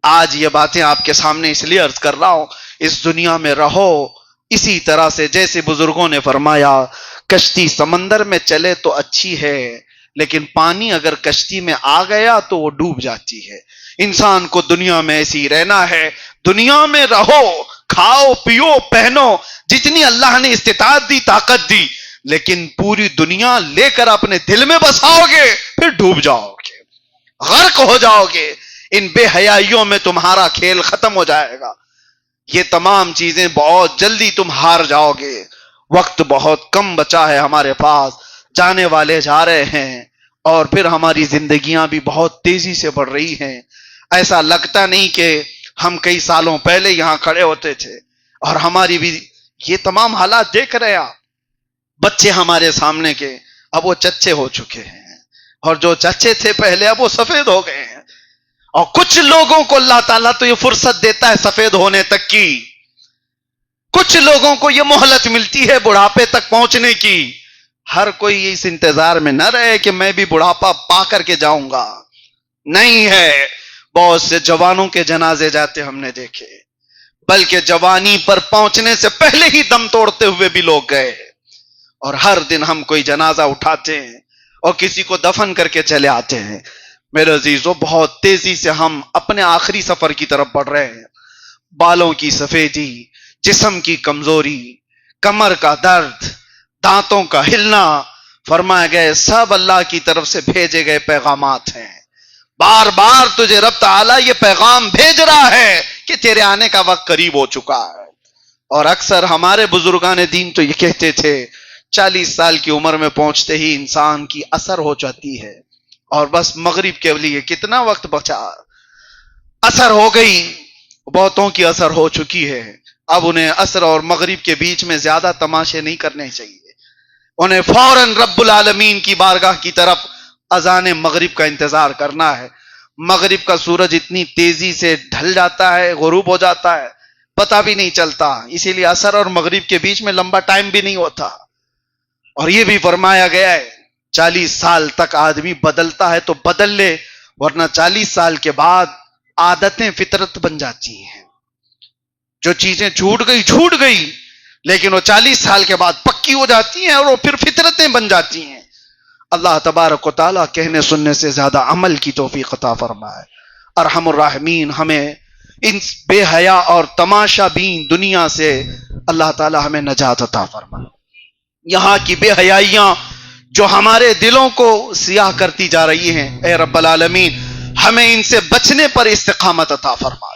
آج یہ باتیں آپ کے سامنے اس لیے عرض کر رہا ہوں، اس دنیا میں رہو اسی طرح سے جیسے بزرگوں نے فرمایا، کشتی سمندر میں چلے تو اچھی ہے، لیکن پانی اگر کشتی میں آ گیا تو وہ ڈوب جاتی ہے۔ انسان کو دنیا میں ایسی رہنا ہے، دنیا میں رہو، کھاؤ پیو پہنو، جتنی اللہ نے استطاعت دی طاقت دی، لیکن پوری دنیا لے کر اپنے دل میں بساؤ گے پھر ڈوب جاؤ گے، غرق ہو جاؤ گے، ان بے حیائیوں میں تمہارا کھیل ختم ہو جائے گا، یہ تمام چیزیں بہت جلدی تم ہار جاؤ گے۔ وقت بہت کم بچا ہے ہمارے پاس، جانے والے جا رہے ہیں، اور پھر ہماری زندگیاں بھی بہت تیزی سے بڑھ رہی ہیں، ایسا لگتا نہیں کہ ہم کئی سالوں پہلے یہاں کھڑے ہوتے تھے، اور ہماری بھی یہ تمام حالات دیکھ رہے ہیں آپ، بچے ہمارے سامنے کے اب وہ چچے ہو چکے ہیں، اور جو چچے تھے پہلے اب وہ سفید ہو گئے ہیں، اور کچھ لوگوں کو اللہ تعالیٰ تو یہ فرصت دیتا ہے سفید ہونے تک کی، کچھ لوگوں کو یہ مہلت ملتی ہے بڑھاپے تک پہنچنے کی۔ ہر کوئی اس انتظار میں نہ رہے کہ میں بھی بڑھاپا پا کر کے جاؤں گا، نہیں ہے، بہت سے جوانوں کے جنازے جاتے ہم نے دیکھے، بلکہ جوانی پر پہنچنے سے پہلے ہی دم توڑتے ہوئے بھی لوگ گئے، اور ہر دن ہم کوئی جنازہ اٹھاتے ہیں اور کسی کو دفن کر کے چلے آتے ہیں۔ میرے عزیزو، بہت تیزی سے ہم اپنے آخری سفر کی طرف بڑھ رہے ہیں، بالوں کی سفیدی، جسم کی کمزوری، کمر کا درد، دانتوں کا ہلنا، فرمایا گئے سب اللہ کی طرف سے بھیجے گئے پیغامات ہیں، بار بار تجھے رب تعالیٰ یہ پیغام بھیج رہا ہے کہ تیرے آنے کا وقت قریب ہو چکا ہے۔ اور اکثر ہمارے بزرگان دین تو یہ کہتے تھے 40 سال کی عمر میں پہنچتے ہی انسان کی اثر ہو جاتی ہے، اور بس مغرب کے لیے کتنا وقت بچا، اثر ہو گئی، بہتوں کی اثر ہو چکی ہے، اب انہیں اثر اور مغرب کے بیچ میں زیادہ تماشے نہیں کرنے چاہیے، انہیں فوراً رب العالمین کی بارگاہ کی طرف اذان مغرب کا انتظار کرنا ہے۔ مغرب کا سورج اتنی تیزی سے ڈھل جاتا ہے، غروب ہو جاتا ہے، پتہ بھی نہیں چلتا، اسی لیے عصر اور مغرب کے بیچ میں لمبا ٹائم بھی نہیں ہوتا۔ اور یہ بھی فرمایا گیا ہے 40 سال تک آدمی بدلتا ہے تو بدل لے، ورنہ 40 سال کے بعد عادتیں فطرت بن جاتی ہیں، جو چیزیں چھوٹ گئی، لیکن وہ 40 سال کے بعد پکی ہو جاتی ہیں اور وہ پھر فطرتیں بن جاتی ہیں۔ اللہ تبارک و تعالیٰ کہنے سننے سے زیادہ عمل کی توفیق عطا فرمائے۔ ارحم الراحمین ہمیں ان بے حیا اور تماشا بین دنیا سے اللہ تعالیٰ ہمیں نجات عطا فرمائے۔ یہاں کی بے حیائیاں جو ہمارے دلوں کو سیاہ کرتی جا رہی ہیں، اے رب العالمین ہمیں ان سے بچنے پر استقامت عطا فرما۔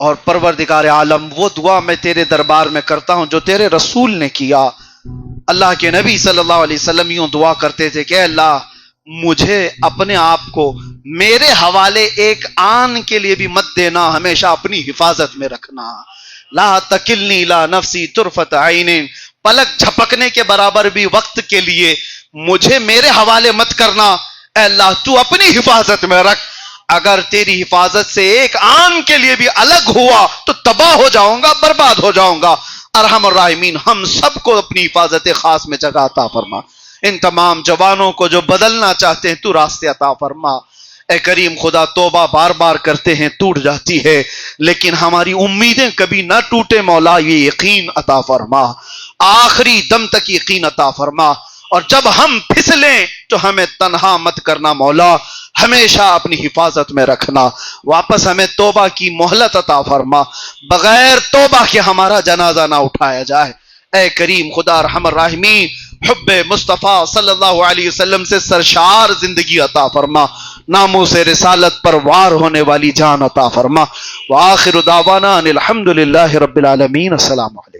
اور پروردگار عالم، وہ دعا میں تیرے دربار میں کرتا ہوں جو تیرے رسول نے کیا۔ اللہ کے نبی صلی اللہ علیہ وسلم یوں دعا کرتے تھے کہ اے اللہ مجھے اپنے آپ کو میرے حوالے ایک آن کے لیے بھی مت دینا، ہمیشہ اپنی حفاظت میں رکھنا۔ لا تکلنی لا نفسی طرفت عین، پلک جھپکنے کے برابر بھی وقت کے لیے مجھے میرے حوالے مت کرنا، اے اللہ تو اپنی حفاظت میں رکھ، اگر تیری حفاظت سے ایک آن کے لیے بھی الگ ہوا تو تباہ ہو جاؤں گا، برباد ہو جاؤں گا۔ ارحم الراحمین ہم سب کو اپنی حفاظت خاص میں جگہ عطا فرما۔ ان تمام جوانوں کو جو بدلنا چاہتے ہیں تو راستے عطا فرما۔ اے کریم خدا، توبہ بار بار کرتے ہیں ٹوٹ جاتی ہے، لیکن ہماری امیدیں کبھی نہ ٹوٹے مولا، یہ یقین عطا فرما، آخری دم تک یقین عطا فرما، اور جب ہم پھسلیں تو ہمیں تنہا مت کرنا مولا، ہمیشہ اپنی حفاظت میں رکھنا، واپس ہمیں توبہ کی مہلت عطا فرما، بغیر توبہ کے ہمارا جنازہ نہ اٹھایا جائے۔ اے کریم خدا ارحم الراحمین، حب مصطفیٰ صلی اللہ علیہ وسلم سے سرشار زندگی عطا فرما، ناموں سے رسالت پر وار ہونے والی جان عطا فرما۔ وآخر دعوانا ان الحمد للہ رب العالمین۔ السلام علیکم۔